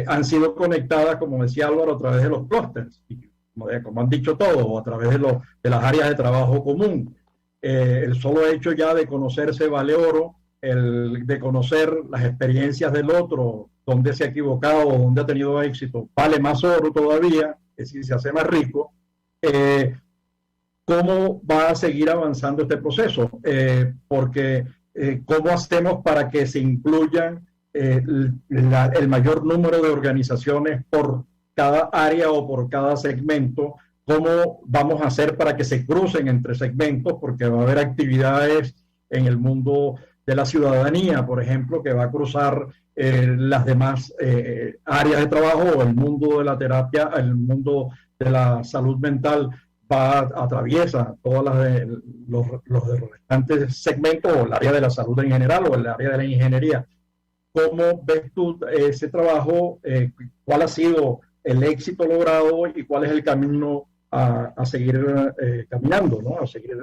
han sido conectadas, como decía Álvaro, a través de los clústeres, como han dicho todos, o a través de las áreas de trabajo común. El solo hecho ya de conocerse vale oro, el de conocer las experiencias del otro, dónde se ha equivocado, dónde ha tenido éxito, vale más oro todavía, es decir, se hace más rico. ¿Cómo va a seguir avanzando este proceso? Porque ¿cómo hacemos para que se incluyan el mayor número de organizaciones por cada área o por cada segmento? ¿Cómo vamos a hacer para que se crucen entre segmentos? Porque va a haber actividades en el mundo de la ciudadanía, por ejemplo, que va a cruzar las demás áreas de trabajo, o el mundo de la terapia, el mundo de la salud mental atraviesa todos los restantes segmentos, o el área de la salud en general, o el área de la ingeniería. ¿Cómo ves tú ese trabajo? ¿Cuál ha sido el éxito logrado y cuál es el camino a seguir caminando, ¿no? A seguir...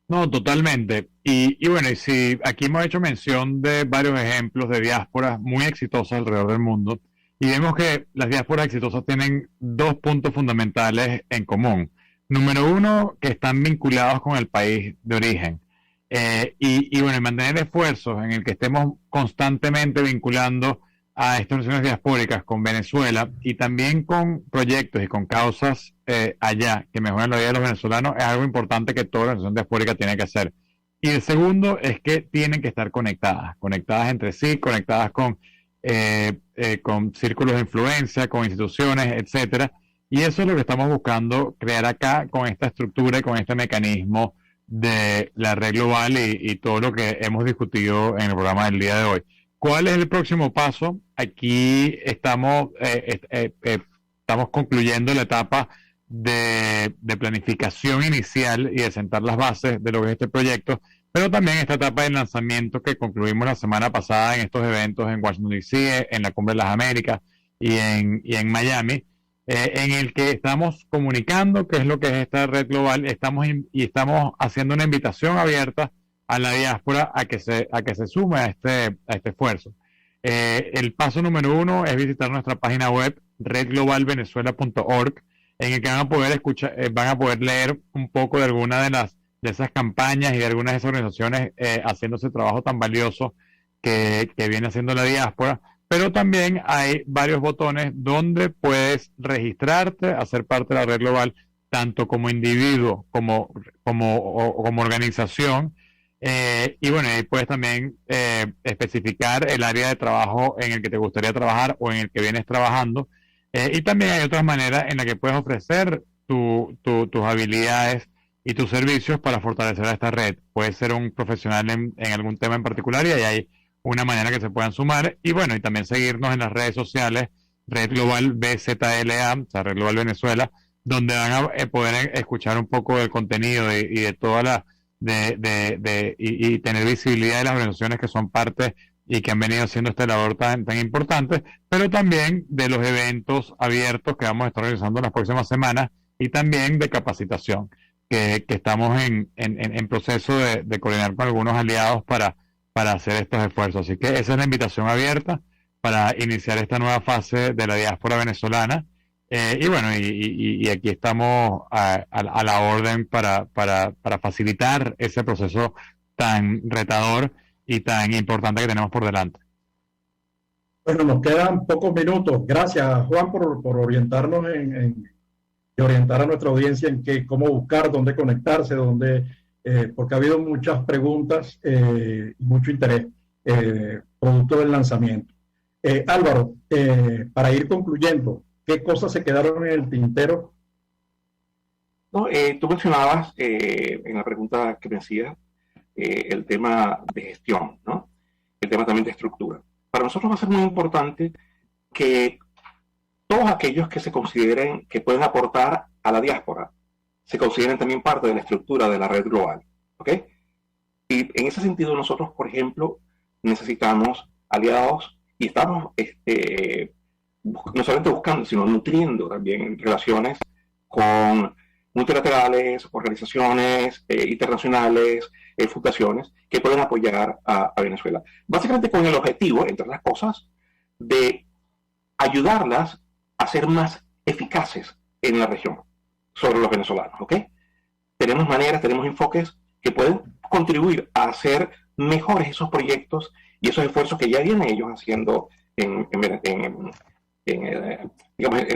No, totalmente. Y bueno, y si aquí hemos hecho mención de varios ejemplos de diásporas muy exitosas alrededor del mundo, y vemos que las diásporas exitosas tienen dos puntos fundamentales en común. Número uno, que están vinculados con el país de origen. Y bueno, mantener esfuerzos en el que estemos constantemente vinculando a estas organizaciones diaspóricas con Venezuela, y también con proyectos y con causas allá que mejoran la vida de los venezolanos, es algo importante que toda organización diaspórica tiene que hacer. Y el segundo es que tienen que estar conectadas entre sí, conectadas con círculos de influencia, con instituciones, etcétera. Y eso es lo que estamos buscando crear acá con esta estructura y con este mecanismo de la red global y todo lo que hemos discutido en el programa del día de hoy. ¿Cuál es el próximo paso? Aquí estamos concluyendo la etapa de planificación inicial y de sentar las bases de lo que es este proyecto, pero también esta etapa de lanzamiento que concluimos la semana pasada en estos eventos en Washington DC, en la Cumbre de las Américas y en Miami, en el que estamos comunicando qué es lo que es esta red global, estamos haciendo una invitación abierta a la diáspora a que se sume a este esfuerzo. El paso número uno es visitar nuestra página web redglobalvenezuela.org, en el que van a poder leer un poco de alguna de esas campañas y de algunas de esas organizaciones haciendo ese trabajo tan valioso que viene haciendo la diáspora. Pero también hay varios botones donde puedes registrarte, hacer parte de la red global, tanto como individuo como organización. Y bueno, ahí puedes también especificar el área de trabajo en el que te gustaría trabajar o en el que vienes trabajando. Y también hay otras maneras en las que puedes ofrecer tus habilidades y tus servicios para fortalecer a esta red. Puedes ser un profesional en algún tema en particular, y ahí hay una manera que se puedan sumar. Y bueno, y también seguirnos en las redes sociales, Red Global BZLA, o sea, Red Global Venezuela, donde van a poder escuchar un poco del contenido y de toda la y tener visibilidad de las organizaciones que son parte y que han venido haciendo esta labor tan importante, pero también de los eventos abiertos que vamos a estar realizando en las próximas semanas, y también de capacitación que estamos en proceso de coordinar con algunos aliados para para hacer estos esfuerzos. Así que esa es la invitación abierta para iniciar esta nueva fase de la diáspora venezolana. Y bueno, y aquí estamos a la orden para facilitar ese proceso tan retador y tan importante que tenemos por delante. Bueno, nos quedan pocos minutos. Gracias, Juan, por orientarnos y orientar a nuestra audiencia en cómo buscar, dónde conectarse, porque ha habido muchas preguntas y mucho interés producto del lanzamiento. Álvaro, para ir concluyendo, ¿qué cosas se quedaron en el tintero? No, tú mencionabas en la pregunta que me hacías el tema de gestión, ¿no? El tema también de estructura. Para nosotros va a ser muy importante que todos aquellos que se consideren que pueden aportar a la diáspora se consideren también parte de la estructura de la red global, ¿ok? Y en ese sentido nosotros, por ejemplo, necesitamos aliados y estamos no solamente buscando, sino nutriendo también relaciones con multilaterales, organizaciones internacionales, fundaciones que pueden apoyar a Venezuela. Básicamente con el objetivo, entre las cosas, de ayudarlas a ser más eficaces en la región sobre los venezolanos, ¿ok? Tenemos maneras, tenemos enfoques que pueden contribuir a hacer mejores esos proyectos y esos esfuerzos que ya vienen ellos haciendo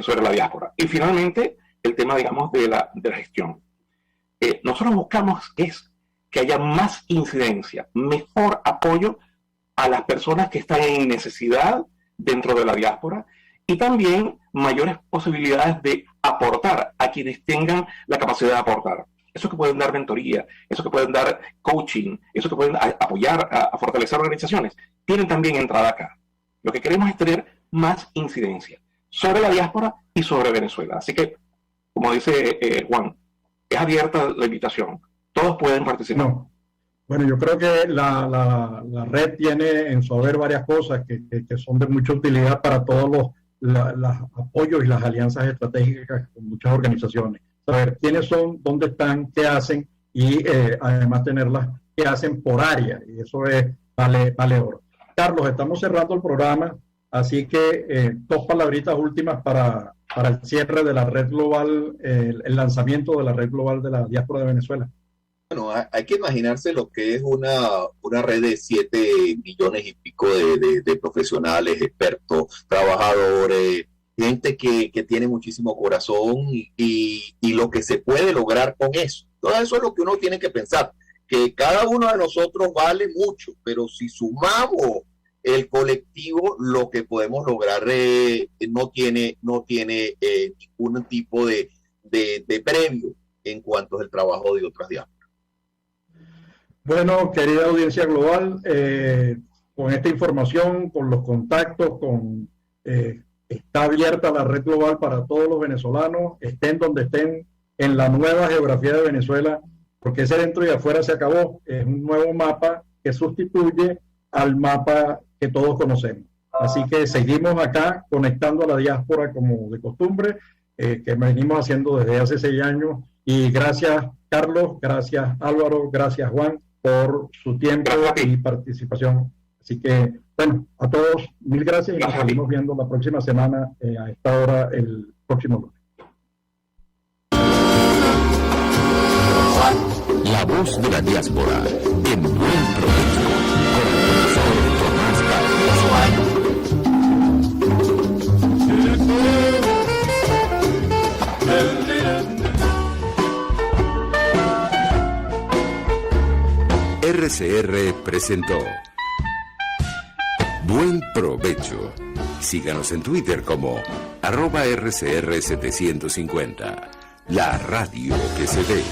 sobre la diáspora. Y finalmente, el tema, digamos, de la gestión. Nosotros buscamos que haya más incidencia, mejor apoyo a las personas que están en necesidad dentro de la diáspora y también mayores posibilidades de aportar a quienes tengan la capacidad de aportar. Eso que pueden dar mentoría, eso que pueden dar coaching, eso que pueden apoyar a fortalecer organizaciones, tienen también entrada acá. Lo que queremos es tener más incidencia sobre la diáspora y sobre Venezuela. Así que, como dice Juan, es abierta la invitación. Todos pueden participar. No. Bueno, yo creo que la red tiene en su haber varias cosas que son de mucha utilidad para todos los apoyos y las alianzas estratégicas con muchas organizaciones. Saber quiénes son, dónde están, qué hacen y además tenerlas que hacen por área. Y eso vale oro. Carlos, estamos cerrando el programa, así que 2 palabritas últimas para el cierre de la red global, el lanzamiento de la red global de la diáspora de Venezuela. Bueno, hay que imaginarse lo que es una red de 7 millones y pico de profesionales, expertos, trabajadores, gente que tiene muchísimo corazón y lo que se puede lograr con eso. Todo eso es lo que uno tiene que pensar, que cada uno de nosotros vale mucho, pero si sumamos el colectivo, lo que podemos lograr no tiene ningún tipo de premio en cuanto al trabajo de otras diásporas. Bueno, querida audiencia global, con esta información, con los contactos, está abierta la red global para todos los venezolanos, estén donde estén, en la nueva geografía de Venezuela, porque ese dentro y afuera se acabó. Es un nuevo mapa que sustituye al mapa que todos conocemos. Así que seguimos acá conectando a la diáspora como de costumbre, que venimos haciendo desde hace 6 años. Y gracias, Carlos, gracias, Álvaro, gracias, Juan, por su tiempo y participación. Así que, bueno, a todos, 1000 gracias y nos seguimos viendo la próxima semana a esta hora, el próximo lunes. La voz de la diáspora, en buen provecho, con el profesor Tomás RCR presentó Buen Provecho. Síganos en Twitter como @RCR750. La radio que se ve.